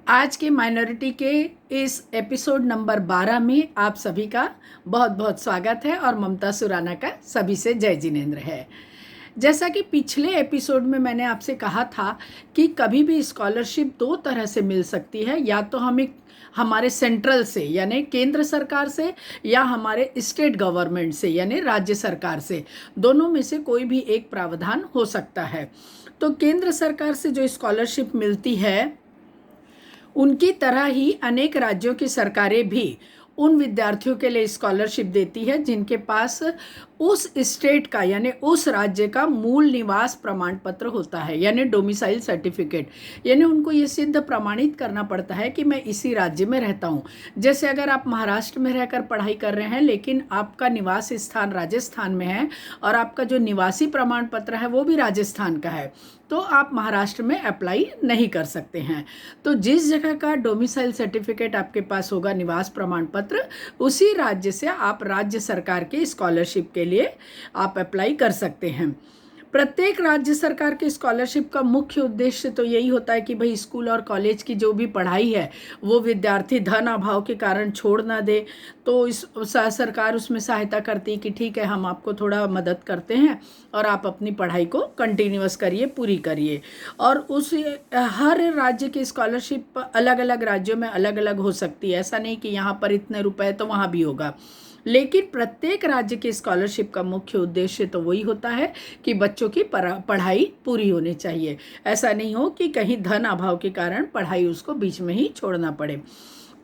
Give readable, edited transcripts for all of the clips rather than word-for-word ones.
आज के माइनॉरिटी के इस एपिसोड नंबर 12 में आप सभी का बहुत बहुत स्वागत है और ममता सुराना का सभी से जय जिनेंद्र है। जैसा कि पिछले एपिसोड में मैंने आपसे कहा था कि कभी भी स्कॉलरशिप दो तरह से मिल सकती है, या तो हमारे सेंट्रल से यानी केंद्र सरकार से, या हमारे स्टेट गवर्नमेंट से यानी राज्य सरकार से। दोनों में से कोई भी एक प्रावधान हो सकता है। तो केंद्र सरकार से जो स्कॉलरशिप मिलती है उनकी तरह ही अनेक राज्यों की सरकारें भी उन विद्यार्थियों के लिए स्कॉलरशिप देती है जिनके पास उस स्टेट का यानी उस राज्य का मूल निवास प्रमाण पत्र होता है, यानी डोमिसाइल सर्टिफिकेट। यानी उनको ये सिद्ध प्रमाणित करना पड़ता है कि मैं इसी राज्य में रहता हूँ। जैसे अगर आप महाराष्ट्र में रहकर पढ़ाई कर रहे हैं लेकिन आपका निवास स्थान राजस्थान में है और आपका जो निवासी प्रमाण पत्र है वो भी राजस्थान का है, तो आप महाराष्ट्र में अप्लाई नहीं कर सकते हैं। तो जिस जगह का डोमिसाइल सर्टिफिकेट आपके पास होगा, निवास प्रमाण पत्र, उसी राज्य से आप राज्य सरकार के स्कॉलरशिप के लिए आप अप्लाई कर सकते हैं। प्रत्येक राज्य सरकार के स्कॉलरशिप का मुख्य उद्देश्य तो यही होता है कि भाई स्कूल और कॉलेज की जो भी पढ़ाई है वो विद्यार्थी धन अभाव के कारण छोड़ ना दे। तो इस सरकार उसमें सहायता करती है कि ठीक है, हम आपको थोड़ा मदद करते हैं और आप अपनी पढ़ाई को कंटिन्यूअस करिए, पूरी करिए। और उस हर राज्य की स्कॉलरशिप अलग अलग राज्यों में अलग अलग हो सकती है। ऐसा नहीं कि यहाँ पर इतने रुपए तो वहाँ भी होगा, लेकिन प्रत्येक राज्य की स्कॉलरशिप का मुख्य उद्देश्य तो वही होता है कि बच्चों की पढ़ाई पूरी होनी चाहिए। ऐसा नहीं हो कि कहीं धन अभाव के कारण पढ़ाई उसको बीच में ही छोड़ना पड़े।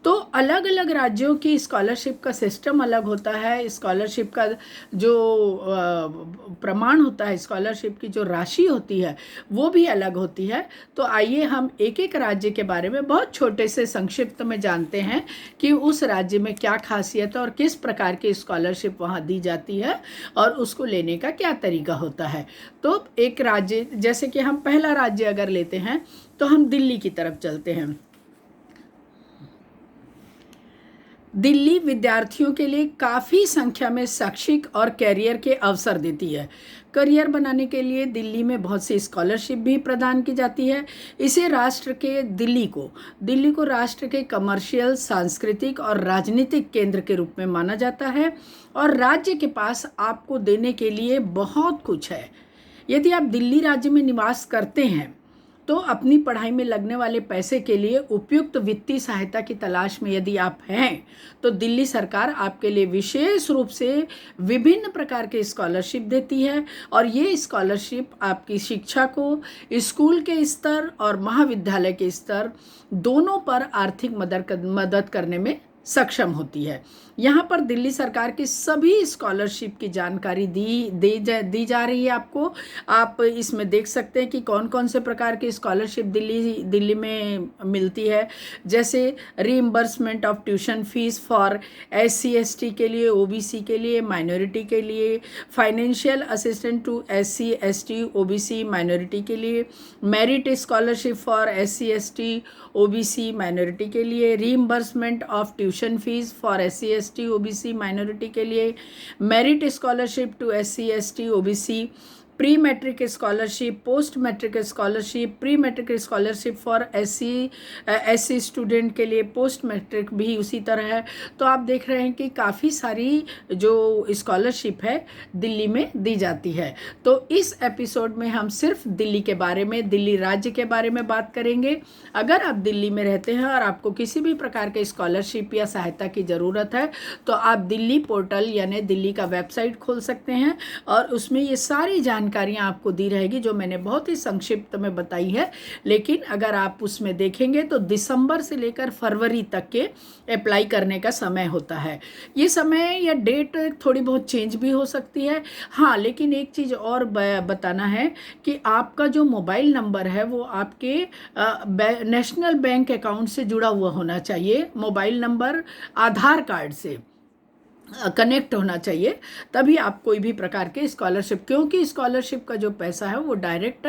तो अलग अलग राज्यों की स्कॉलरशिप का सिस्टम अलग होता है। स्कॉलरशिप का जो प्रमाण होता है, स्कॉलरशिप की जो राशि होती है वो भी अलग होती है। तो आइए हम एक एक राज्य के बारे में बहुत छोटे से संक्षिप्त में जानते हैं कि उस राज्य में क्या खासियत है और किस प्रकार की स्कॉलरशिप वहाँ दी जाती है और उसको लेने का क्या तरीका होता है। तो एक राज्य, जैसे कि हम पहला राज्य अगर लेते हैं तो हम दिल्ली की तरफ चलते हैं। दिल्ली विद्यार्थियों के लिए काफ़ी संख्या में शैक्षिक और कैरियर के अवसर देती है। करियर बनाने के लिए दिल्ली में बहुत सी स्कॉलरशिप भी प्रदान की जाती है। इसे दिल्ली को राष्ट्र के कमर्शियल, सांस्कृतिक और राजनीतिक केंद्र के रूप में माना जाता है और राज्य के पास आपको देने के लिए बहुत कुछ है। यदि आप दिल्ली राज्य में निवास करते हैं तो अपनी पढ़ाई में लगने वाले पैसे के लिए उपयुक्त वित्तीय सहायता की तलाश में यदि आप हैं तो दिल्ली सरकार आपके लिए विशेष रूप से विभिन्न प्रकार के स्कॉलरशिप देती है। और ये स्कॉलरशिप आपकी शिक्षा को स्कूल के स्तर और महाविद्यालय के स्तर दोनों पर आर्थिक मदद करने में सक्षम होती है। यहाँ पर दिल्ली सरकार की सभी स्कॉलरशिप की जानकारी दी जा रही है आपको। आप इसमें देख सकते हैं कि कौन कौन से प्रकार की स्कॉलरशिप दिल्ली में मिलती है। जैसे reimbursement of tuition fees for SC ST के लिए, OBC के लिए, माइनॉरिटी के लिए, financial assistant to SC ST OBC minority के लिए, merit scholarship for SC ST OBC minority के लिए, reimbursement of tuition fees for SC ST OBC minority के लिए, merit scholarship to SC ST OBC, pre matric scholarship, post matric scholarship, pre matric scholarship for SC student के लिए, post matric भी उसी तरह है। तो आप देख रहे हैं कि काफ़ी सारी जो स्कॉलरशिप है दिल्ली में दी जाती है। तो इस एपिसोड में हम सिर्फ दिल्ली के बारे में, दिल्ली राज्य के बारे में बात करेंगे। अगर आप दिल्ली में रहते हैं और आपको किसी भी प्रकार के स्कॉलरशिप या सहायता की ज़रूरत है तो आप दिल्ली पोर्टल यानी दिल्ली का वेबसाइट खोल सकते हैं और उसमें ये सारी जानकारियाँ आपको दी रहेगी जो मैंने बहुत ही संक्षिप्त में बताई है। लेकिन अगर आप उसमें देखेंगे तो दिसंबर से लेकर फरवरी तक के अप्लाई करने का समय होता है। ये समय या डेट थोड़ी बहुत चेंज भी हो सकती है। हाँ, लेकिन एक चीज़ और बताना है कि आपका जो मोबाइल नंबर है वो आपके नेशनल बैंक अकाउंट से जुड़ा हुआ होना चाहिए। मोबाइल नंबर आधार कार्ड से कनेक्ट होना चाहिए, तभी आप कोई भी प्रकार के स्कॉलरशिप, क्योंकि स्कॉलरशिप का जो पैसा है वो डायरेक्ट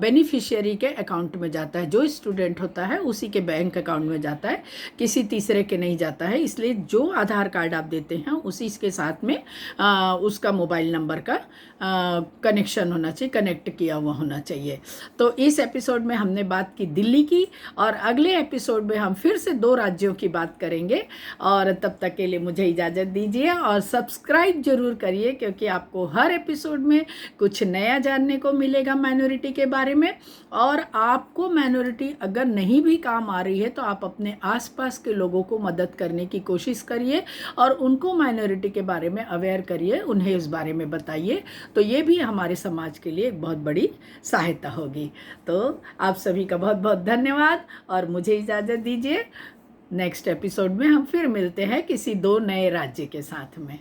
बेनिफिशियरी के अकाउंट में जाता है, जो स्टूडेंट होता है उसी के बैंक अकाउंट में जाता है, किसी तीसरे के नहीं जाता है। इसलिए जो आधार कार्ड आप देते हैं उसी के साथ में उसका मोबाइल नंबर का कनेक्शन होना चाहिए, कनेक्ट किया हुआ होना चाहिए। तो इस एपिसोड में हमने बात की दिल्ली की, और अगले एपिसोड में हम फिर से 2 राज्यों की बात करेंगे। और तब तक के लिए मुझे इजाज़त दीजिए, और सब्सक्राइब जरूर करिए, क्योंकि आपको हर एपिसोड में कुछ नया जानने को मिलेगा माइनॉरिटी के बारे में। और आपको माइनॉरिटी अगर नहीं भी काम आ रही है तो आप अपने आसपास के लोगों को मदद करने की कोशिश करिए, और उनको माइनॉरिटी के बारे में अवेयर करिए, उन्हें इस बारे में बताइए। तो ये भी हमारे समाज के लिए एक बहुत बड़ी सहायता होगी। तो आप सभी का बहुत बहुत धन्यवाद, और मुझे इजाज़त दीजिए। नेक्स्ट एपिसोड में हम फिर मिलते हैं किसी 2 नए राज्य के साथ में।